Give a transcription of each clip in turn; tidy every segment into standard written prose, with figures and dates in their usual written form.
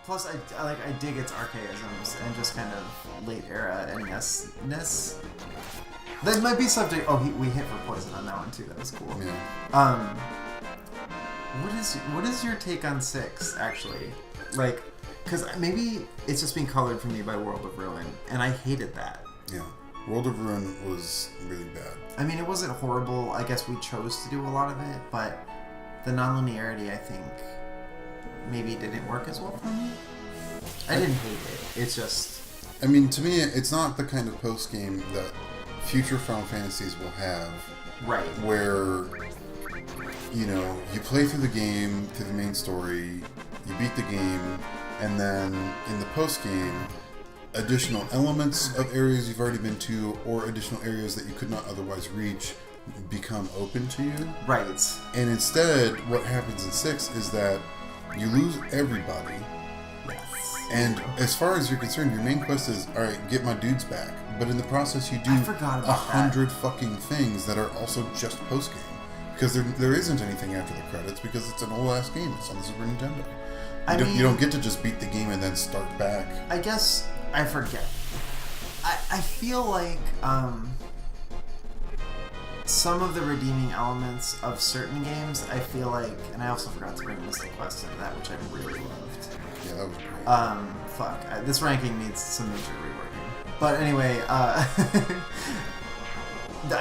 Plus, I dig its archaisms and just kind of late era NES-ness. That might be subject. Oh, we hit for poison on that one too. That was cool. Yeah. What is your take on 6 actually? Like, because maybe it's just being colored for me by World of Ruin, and I hated that. Yeah. World of Ruin was really bad. I mean, it wasn't horrible. I guess we chose to do a lot of it, but the non-linearity, I think, maybe didn't work as well for me. I didn't hate it. It's just... I mean, to me, it's not the kind of post-game that future Final Fantasies will have. Right. Where, you know, you play through the game, through the main story, you beat the game, and then in the post-game, additional elements of areas you've already been to or additional areas that you could not otherwise reach become open to you. Right. And instead, what happens in 6 is that you lose everybody. Yes. And as far as you're concerned, your main quest is, alright, get my dudes back. But in the process, you do 100 fucking things that are also just post-game. Because there isn't anything after the credits because it's an old-ass game. It's on the Super Nintendo. You don't get to just beat the game and then start back. I guess... I forget. I feel like some of the redeeming elements of certain games, I feel like, and I also forgot to bring Mystic Quest into that, which I really loved. Yeah, that was great. This ranking needs some major reworking. But anyway, I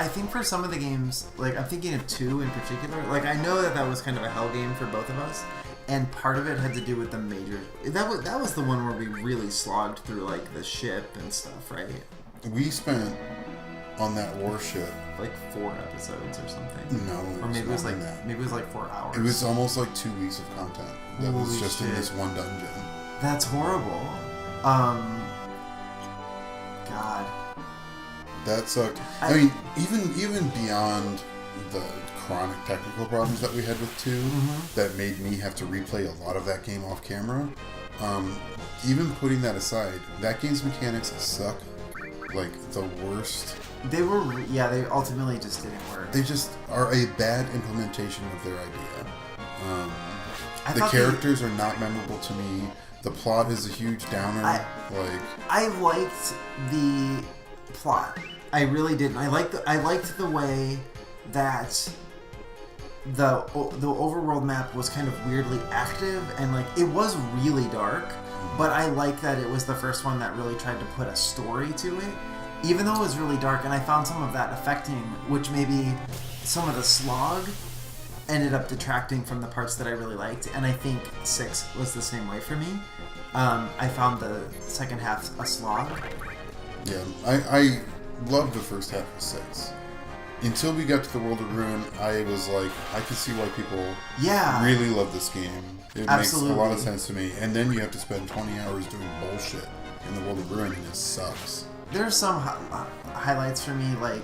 think for some of the games, like I'm thinking of 2 in particular, like I know that was kind of a hell game for both of us. And part of it had to do with the major... That was the one where we really slogged through, like, the ship and stuff, right? We spent, on that warship... Like 4 episodes or something. No. Or maybe it was like that. Maybe it was like 4 hours. It was almost like 2 weeks of content. That Holy was just shit. in this one dungeon. That's horrible. God. That sucked. I mean, even beyond the chronic technical problems that we had with 2 that made me have to replay a lot of that game off camera. Even putting that aside, that game's mechanics suck like the worst. They ultimately just didn't work. They just are a bad implementation of their idea. The characters are not memorable to me. The plot is a huge downer. I liked the plot. I really did. I liked the way that the overworld map was kind of weirdly active, and like it was really dark, but I like that it was the first one that really tried to put a story to it, even though it was really dark, and I found some of that affecting, which maybe some of the slog ended up detracting from the parts that I really liked, and I think 6 was the same way for me. I found the second half a slog. Yeah, I loved the first half of 6. Until we got to the World of Ruin, I was like, I could see why people really love this game. It makes a lot of sense to me. And then you have to spend 20 hours doing bullshit in the World of Ruin, and it sucks. There's some highlights for me, like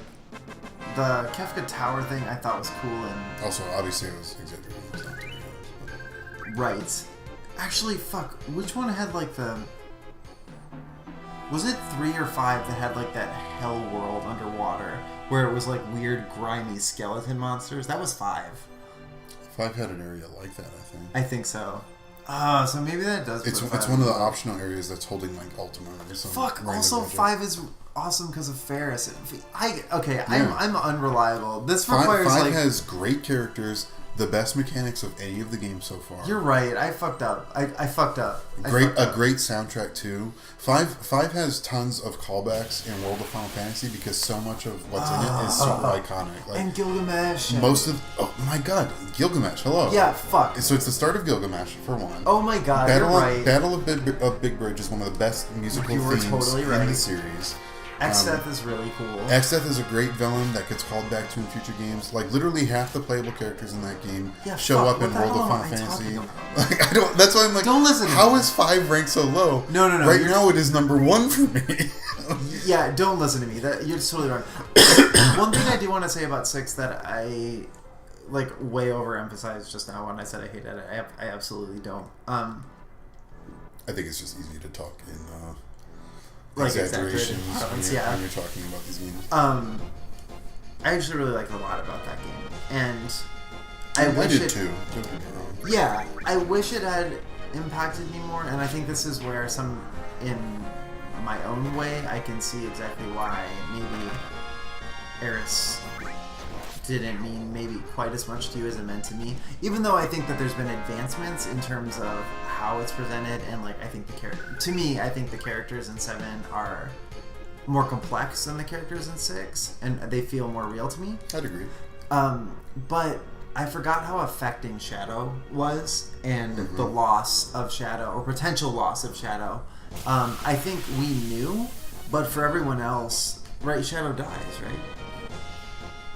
the Kefka Tower thing I thought was cool. And also, obviously, it was exaggerating. It was not to be honest. Right. Actually, fuck, which one had like the... Was it 3 or 5 that had like that hell world underwater where it was like weird grimy skeleton monsters? That was 5. 5 had an area like that, I think. I think so. So maybe that does. It's one of the optional areas that's holding like Ultima or something. Fuck. Also, 5 is awesome because of Ferris. I'm unreliable. This requires 5 like... has great characters. The best mechanics of any of the games so far. You're right. I fucked up. I fucked up. A great soundtrack too. 5 has tons of callbacks in World of Final Fantasy because so much of what's in it is super iconic. Like, and Gilgamesh. Oh my god, Gilgamesh. Hello. Yeah. Fuck. So it's the start of Gilgamesh for one. Oh my god. You're right. Battle of Big Bridge is one of the best musical themes in the series. Exdeath is really cool. Exdeath is a great villain that gets called back to in future games. Like, literally half the playable characters in that game show up in World of Final Fantasy. Like, that's why I'm like, don't listen to how me. is 5 ranked so low? No. Right now it is number 1 for me. Yeah, don't listen to me. You're totally wrong. One thing I do want to say about 6 that I like way overemphasized just now when I said I hated it. I absolutely don't. I think it's just easy to talk in like exaggeration when you're talking about these games. I actually really liked a lot about that game, and I did too. Don't get me wrong. Yeah, I wish it had impacted me more, and I think this is where in my own way, I can see exactly why maybe Eris didn't mean maybe quite as much to you as it meant to me. Even though I think that there's been advancements in terms of how it's presented, and like I think I think the characters in 7 are more complex than the characters in 6, and they feel more real to me. I'd agree. But I forgot how affecting Shadow was, and the loss of Shadow, or potential loss of Shadow. I think we knew, but for everyone else, right, Shadow dies, right?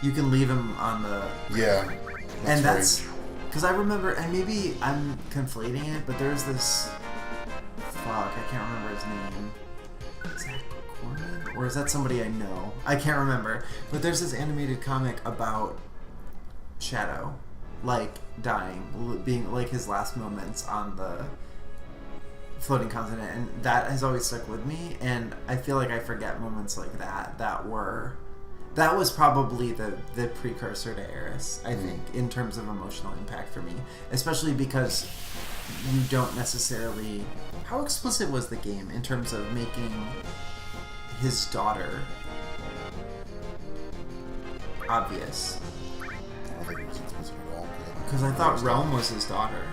You can leave him on the... Yeah. That's because I remember, and maybe I'm conflating it, but there's this... Fuck, I can't remember his name. Zach Corman? Or is that somebody I know? I can't remember. But there's this animated comic about Shadow, like, dying, being, like, his last moments on the floating continent, and that has always stuck with me, and I feel like I forget moments like that that was probably the precursor to Eris, I think, in terms of emotional impact for me, especially because you don't necessarily... How explicit was the game in terms of making his daughter obvious? I don't think it was explicit at all. Because I thought Realm was his daughter.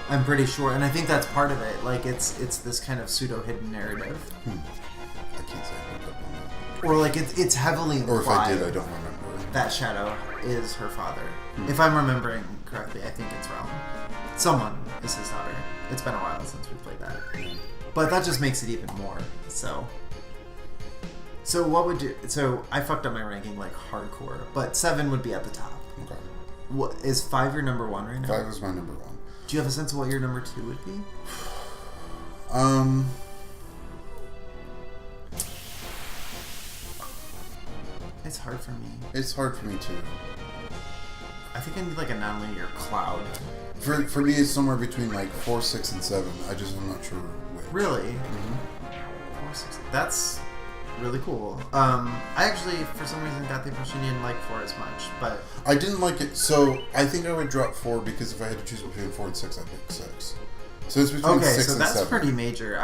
I'm pretty sure, and I think that's part of it. Like, it's this kind of pseudo-hidden narrative. I can't say I picked up on that. Or, like, it's heavily implied... Or if I did, I don't remember. ...that Shadow is her father. If I'm remembering correctly, I think it's Realm. Someone is his daughter. It's been a while since we played that. But that just makes it even more, so... So what would you... So, I fucked up my ranking, like, hardcore, but 7 would be at the top. Okay. What, is 5 your number 1 right now? 5 is my number 1. Do you have a sense of what your number 2 would be? It's hard for me. It's hard for me too. I think I need like a nonlinear cloud. For me, it's somewhere between like 4, 6, and 7. I'm not sure which. Really? 4, 6. That's really cool. I actually, for some reason, got the impression you didn't like 4 as much, but... I didn't like it, so I think I would drop 4 because if I had to choose between 4 and 6, I'd pick 6. So it's between 6 and 7. Okay, so that's pretty major.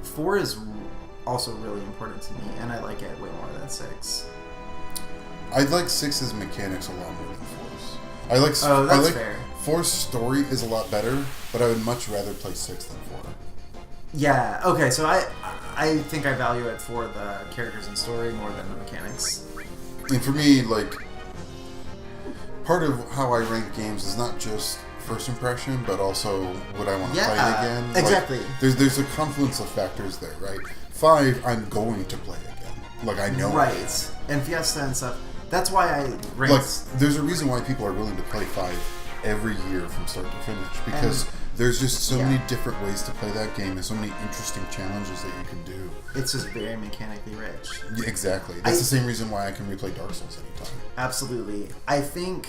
4 is also really important to me, and I like it way more than 6. I like 6's mechanics a lot more than 4's. I like fair. 4's story is a lot better, but I would much rather play 6 than 4. Yeah, okay, so I think I value it for the characters and story more than the mechanics. And for me, like, part of how I rank games is not just first impression, but also would I want to play it again? Exactly. Like, there's a confluence of factors there, right? 5, I'm going to play again. Like, I know. Right. And Fiesta and stuff. That's why I rank... Like, there's a reason why people are willing to play 5 every year from start to finish, because there's just so many different ways to play that game and so many interesting challenges that you can do. It's just very mechanically rich. Yeah, exactly. That's the same reason why I can replay Dark Souls anytime. Absolutely. I think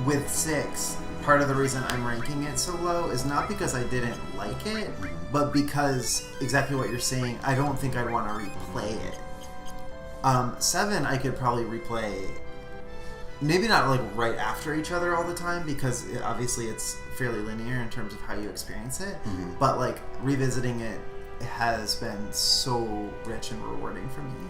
with 6, part of the reason I'm ranking it so low is not because I didn't like it, but because, exactly what you're saying, I don't think I'd want to replay it. 7, I could probably replay... Maybe not like right after each other all the time, because obviously it's fairly linear in terms of how you experience it. But like revisiting it has been so rich and rewarding for me.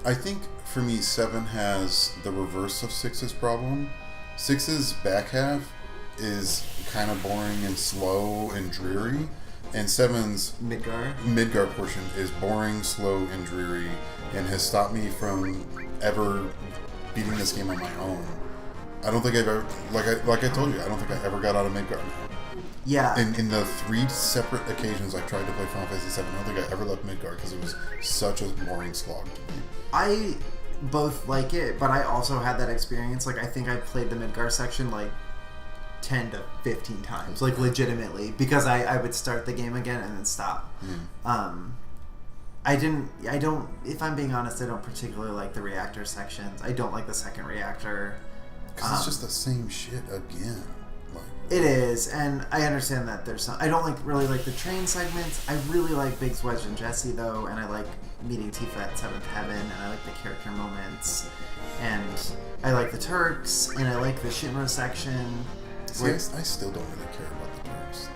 I think for me, 7 has the reverse of 6's problem. 6's back half is kind of boring and slow and dreary, and 7's Midgar portion is boring, slow, and dreary, and has stopped me from ever beating this game on my own. I don't think I've ever, like I told you, I don't think I ever got out of Midgar now. Yeah. In the 3 separate occasions I've tried to play Final Fantasy VII, I don't think I ever left Midgar because it was such a boring slog to me. I both like it, but I also had that experience. Like, I think I played the Midgar section like 10 to 15 times, like legitimately, because I would start the game again and then stop. I don't, if I'm being honest, I don't particularly like the reactor sections. I don't like the second reactor. Because it's just the same shit again. Like, it is, and I understand that there's some... I don't really like the train segments. I really like Biggs, Wedge, and Jesse, though, and I like meeting Tifa at 7th Heaven, and I like the character moments, and I like the Turks, and I like the Shinra section. See, I still don't really care about the Turks.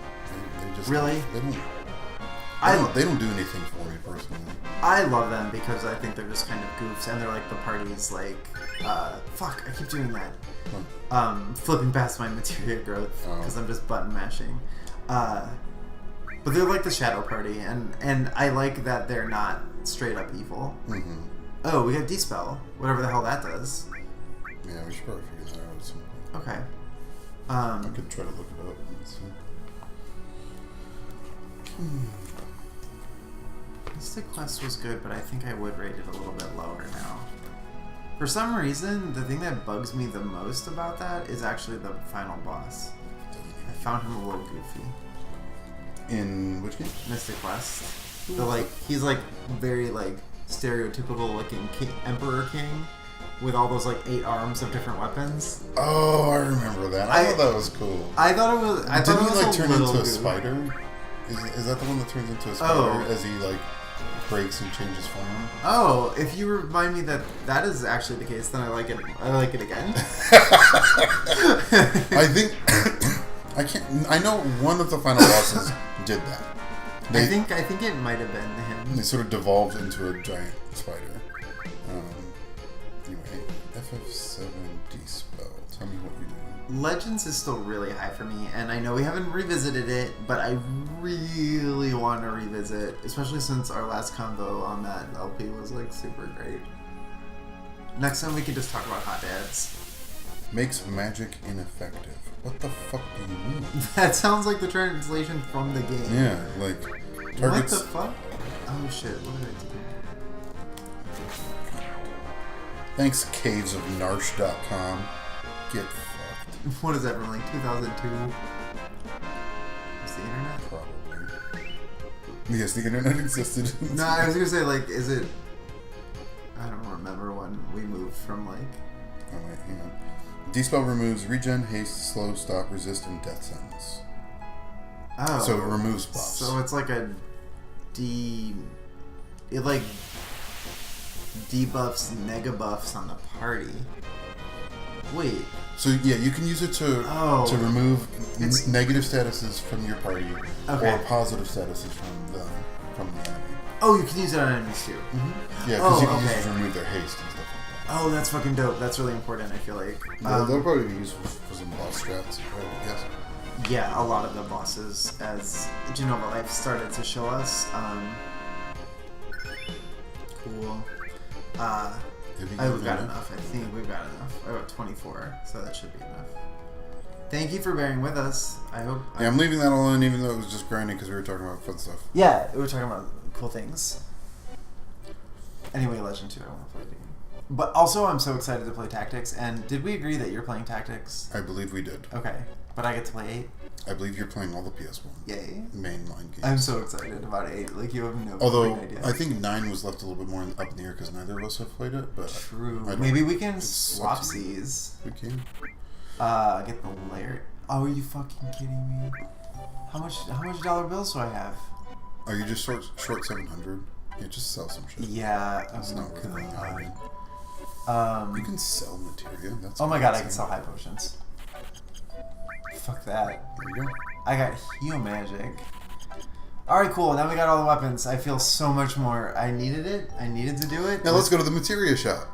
They just really. They don't do anything for me personally. I love them because I think they're just kind of goofs, and they're like the party's like, fuck, I keep doing that. Flipping past my materia growth because I'm just button mashing. But they're like the shadow party, and I like that they're not straight up evil. Mm-hmm. Oh, we got Dispel, whatever the hell that does. Yeah, we should probably figure that out at some point. Okay. I could try to look it up. Let's see. Mystic Quest was good, but I think I would rate it a little bit lower now. For some reason, the thing that bugs me the most about that is actually the final boss. I found him a little goofy. In which game? Mystic Quest. He's like very like stereotypical looking Emperor King with all those like 8 arms of different weapons. Oh, I remember that. I thought that was cool. I thought it was. Didn't he like turn into a spider? Is that the one that turns into a spider as he like breaks and changes form? Oh, if you remind me that is actually the case, then I like it. I like it again. I think I can't. I know one of the final bosses did that. I think it might have been him. They sort of devolved into a giant spider. Anyway, Ep72 spell. Tell me what you do. Legends is still really high for me, and I know we haven't revisited it, but I really want to revisit, especially since our last convo on that LP was like super great. Next time we can just talk about hot dads. Makes magic ineffective. What the fuck do you mean? That sounds like the translation from the game. Yeah, like targets. What the fuck? Oh shit! What did I do? Thanks, cavesofnarsh.com. Get fucked. What is that from, like 2002? Is the internet? Probably. Yes, the internet existed. No, I was gonna say, like, is it... I don't remember when we moved from, like... Oh, wait, hang on. Dispel removes regen, haste, slow, stop, resist, and death sentence. Oh. So it removes buffs. So it's like a It, like, debuffs negabuffs on the party. Wait. So yeah, you can use it to remove negative statuses from your party or positive statuses from the enemy. Oh, you can use it on enemies too. Mm-hmm. Yeah, because you can use it to remove their haste and stuff like that. Oh, that's fucking dope. That's really important, I feel like. They'll probably be useful for some boss strats, I guess. Yeah, a lot of the bosses, as Genova Life started to show us. Cool. We've got enough. I think we've got enough. I got 24, so that should be enough. Thank you for bearing with us. I hope. Yeah, I'm leaving that all in, even though it was just grinding because we were talking about fun stuff. Yeah, we were talking about cool things. Anyway, Legend 2, I want to play the game. But also, I'm so excited to play Tactics. And did we agree that you're playing Tactics? I believe we did. Okay, but I get to play 8. I believe you're playing all the PS1. Yay! Mainline games. I'm so excited about 8. Like, you have no idea. I think 9 was left a little bit more up in the air because neither of us have played it. But true. Maybe we can swap these. We can. Get the layer. Oh, are you fucking kidding me? How much dollar bills do I have? Are you just short 700? Yeah, just sell some shit. Yeah. It's not worth it. You can sell materia. That's oh my god, I can sell high potions. Fuck that. There you go. I got heal magic. Alright, cool. Now we got all the weapons. I feel so much more. I needed it. I needed to do it. Now let's go to the materia shop.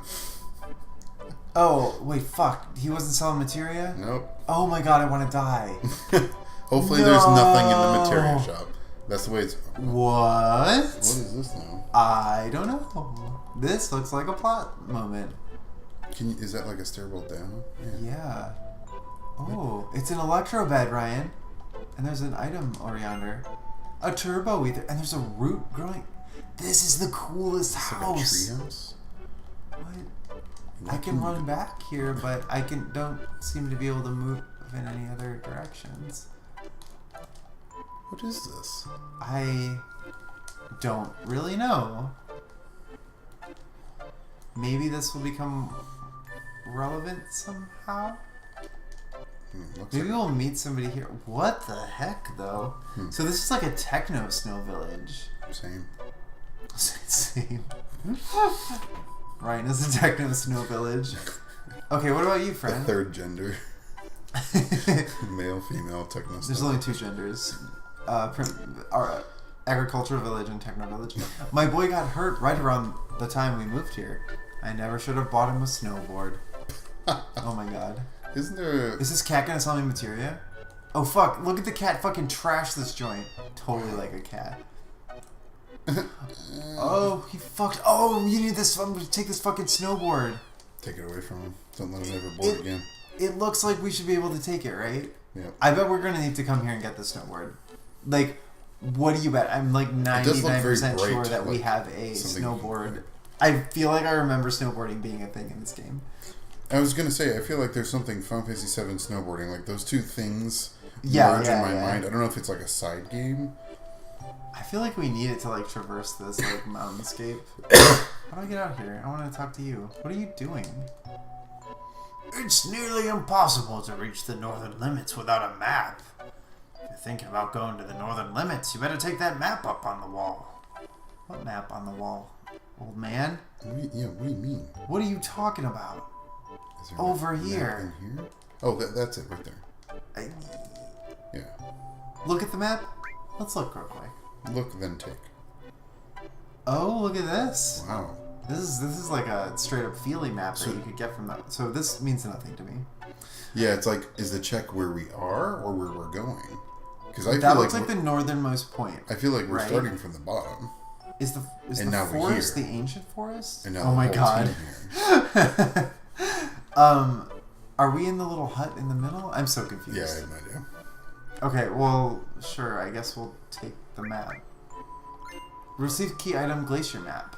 Oh, wait, fuck. He wasn't selling materia? Nope. Oh my god, I want to die. Hopefully there's nothing in the materia shop. That's the way it's... What? What is this now? I don't know. This looks like a plot moment. Is that like a stairwell down? Yeah. Oh, it's an electro bed, Ryan. And there's an item over yonder. A turbo ether. And there's a root growing. This is the coolest house. Like a treehouse? What? I can run back here, but I don't seem to be able to move in any other directions. What is this? I don't really know. Maybe this will become relevant somehow? Maybe we'll meet somebody here. What the heck, though? So this is like a techno snow village. Same. Same. Ryan is a techno snow village. Okay, what about you, friend? The third gender. Male, female, techno. There's only two genders. Our agriculture village and techno village. My boy got hurt right around the time we moved here. I never should have bought him a snowboard. Oh my god. Isn't there... Is this cat gonna sell me materia? Oh fuck, look at the cat fucking trash this joint. Totally like a cat. Oh, he fucked... Oh, you need this... I'm gonna take this fucking snowboard. Take it away from him. Don't let him ever board again. It looks like we should be able to take it, right? Yeah. I bet we're gonna need to come here and get the snowboard. Like, what do you bet? I'm like 99% sure that we have a snowboard. I feel like I remember snowboarding being a thing in this game. I was gonna say, I feel like there's something Final Fantasy VII snowboarding, like those two things merge in my mind. I don't know if it's like a side game. I feel like we need it to like traverse this like mountainscape. How do I get out here? I want to talk to you. What are you doing? It's nearly impossible to reach the northern limits without a map. If you're thinking about going to the northern limits, you better take that map up on the wall. What map on the wall? Old man? What do you mean? What are you talking about? Is there over here. Map in here? Oh, that's it right there. Yeah. Look at the map. Let's look real quick. Look, then take. Oh, look at this. Wow. This is like a straight up feely map that you could get from that. So this means nothing to me. Yeah, it's like, is the check where we are or where we're going? Because I that feel looks like the northernmost point. I feel like we're starting from the bottom. Is the forest the ancient forest? And now oh my god. Are we in the little hut in the middle? I'm so confused. Yeah, I have no idea. Okay, well, sure. I guess we'll take the map. Receive key item glacier map.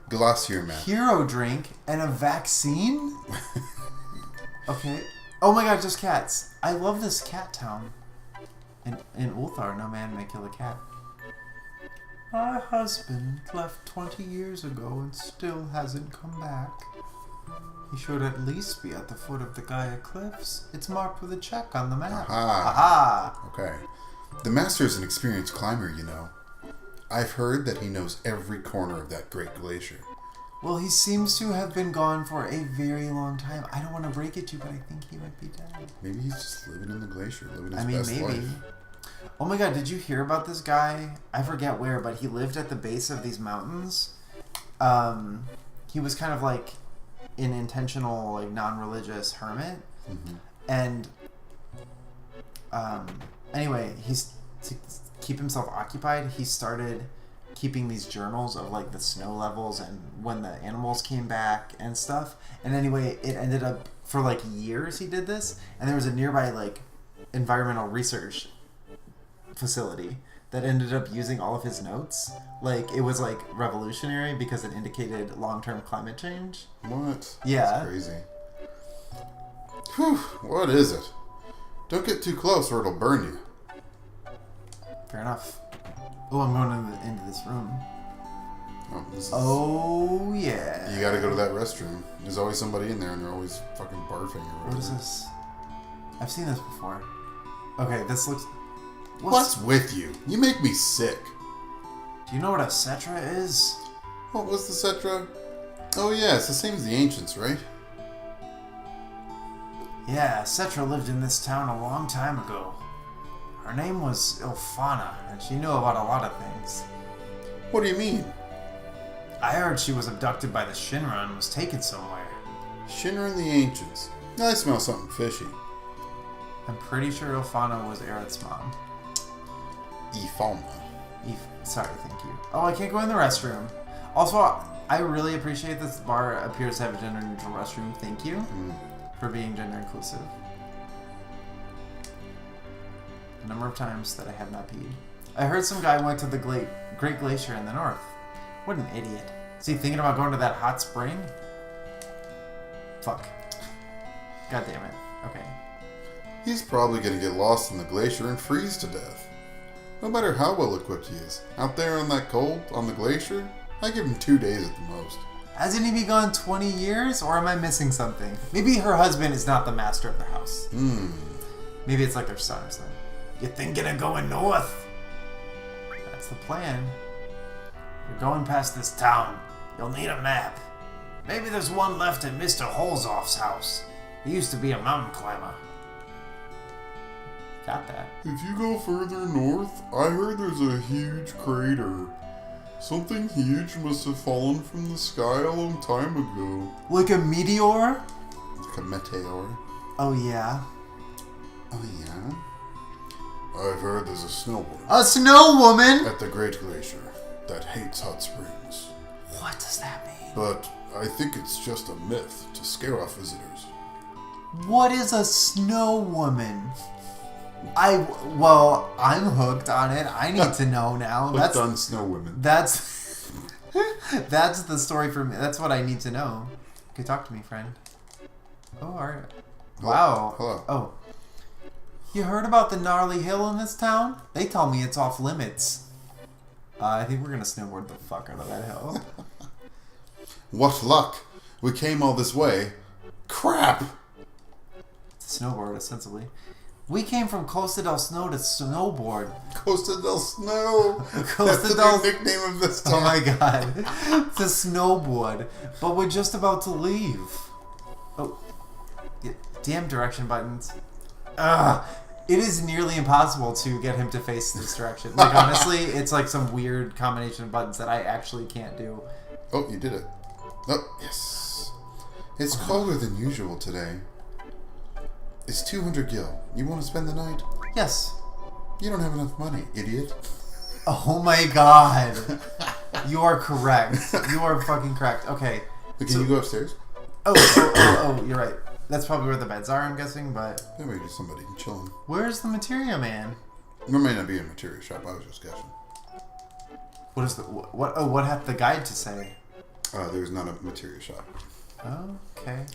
Glacier map. Hero drink and a vaccine? Okay. Oh my god, just cats. I love this cat town. In Ulthar, no man may kill a cat. My husband left 20 years ago and still hasn't come back. He should at least be at the foot of the Gaia Cliffs. It's marked with a check on the map. Aha! Okay. The master is an experienced climber, you know. I've heard that he knows every corner of that great glacier. Well, he seems to have been gone for a very long time. I don't want to break it to you, but I think he might be dead. Maybe he's just living in the glacier, living his best life. Oh my god, did you hear about this guy? I forget where, but he lived at the base of these mountains. He was kind of like an intentional, like, non-religious hermit. Mm-hmm. And anyway, to keep himself occupied, he started keeping these journals of like the snow levels and when the animals came back and stuff. And anyway, it ended up for like years he did this, and there was a nearby like environmental research facility that ended up using all of his notes. Like, it was like revolutionary because it indicated long-term climate change. What? Yeah. That's crazy. Whew, what is it? Don't get too close or it'll burn you. Fair enough. Oh, I'm going into this room. Oh, yeah. You gotta go to that restroom. There's always somebody in there and they're always fucking barfing or whatever. What is this? I've seen this before. Okay, this looks... What's with you? You make me sick. Do you know what a cetra is? What was the cetra? Oh yeah, it's the same as the ancients, right? Yeah, Cetra lived in this town a long time ago. Her name was Ilfana, and she knew about a lot of things. What do you mean? I heard she was abducted by the Shinra and was taken somewhere. Shinra and the Ancients. I smell something fishy. I'm pretty sure Ilfana was Aerith's mom. Ifalma. Sorry, thank you. Oh, I can't go in the restroom. Also, I really appreciate this bar appears to have a gender-neutral restroom. Thank you for being gender-inclusive. The number of times that I have not peed. I heard some guy went to the Great Glacier in the north. What an idiot. Is he thinking about going to that hot spring? Fuck. God damn it. Okay. He's probably going to get lost in the glacier and freeze to death. No matter how well equipped he is, out there on that cold, on the glacier, I give him 2 days at the most. Hasn't he been gone 20 years, or am I missing something? Maybe her husband is not the master of the house. Maybe it's like their son or something. You thinking of going north? That's the plan. If you're going past this town, you'll need a map. Maybe there's one left at Mr. Holzoff's house. He used to be a mountain climber. Got that. If you go further north, I heard there's a huge crater. Something huge must have fallen from the sky a long time ago. Like a meteor? Like a meteor. Oh, yeah. Oh, yeah? I've heard there's a snow woman. A snow woman? At the Great Glacier that hates hot springs. What does that mean? But I think it's just a myth to scare off visitors. What is a snow woman? I'm hooked on it. I need to know now. Hooked on snow women. That's the story for me. That's what I need to know. Okay, talk to me, friend. Oh, alright. Wow. Hello. Oh. You heard about the gnarly hill in this town? They tell me it's off limits. I think we're gonna snowboard the fuck out of that hill. What luck! We came all this way. Crap! It's a snowboard, ostensibly. We came from Costa del Snow to snowboard. Costa del Snow! Costa That's del... the new nickname of this town. Oh my god. To snowboard. But we're just about to leave. Oh. Yeah, damn direction buttons. Ugh. It is nearly impossible to get him to face this direction. Like, honestly, it's like some weird combination of buttons that I actually can't do. Oh, you did it. Oh, yes. It's colder than usual today. It's 200 gil. You want to spend the night? Yes. You don't have enough money, idiot. Oh my god. You are correct. You are fucking correct. Okay. But can you go upstairs? Oh, you're right. That's probably where the beds are, I'm guessing, but... There may be somebody chilling. Where's the materia man? There may not be a materia shop, I was just guessing. What is the... What? Oh, what had the guide to say? There's not a materia shop. Okay.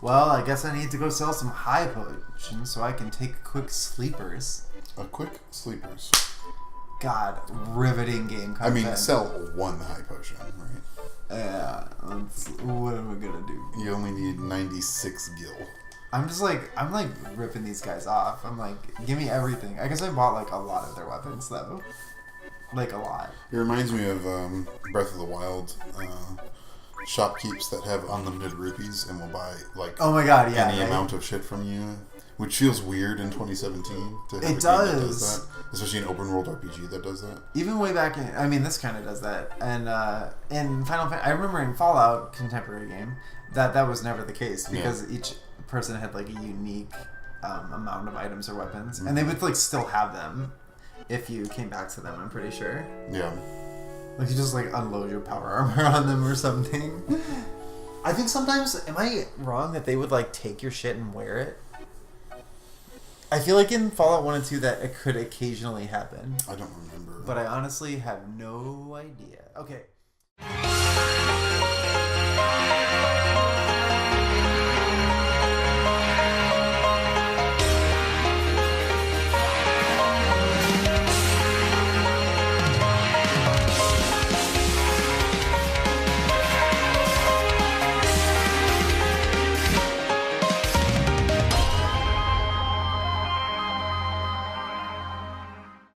Well, I guess I need to go sell some high potions so I can take quick sleepers. A quick sleepers. God, riveting game content. I mean, sell one high potion, right? Yeah, what am I gonna do? You only need 96 gil. I'm like ripping these guys off. I'm like, give me everything. I guess I bought like a lot of their weapons though. Like a lot. It reminds me of Breath of the Wild shopkeeps that have unlimited rupees and will buy like oh my god, yeah, any amount of shit from you. Which feels weird in 2017 to have a game that does that. Especially an open world RPG that does that. Even way back in, I mean, this kind of does that. And in Final Fantasy, I remember in Fallout contemporary game that was never the case because each person had like a unique amount of items or weapons, and they would like still have them if you came back to them. I'm pretty sure. Yeah. Like you just like unload your power armor on them or something. I think sometimes, am I wrong that they would like take your shit and wear it? I feel like in Fallout 1 and 2 that it could occasionally happen. I don't remember. But I honestly have no idea. Okay.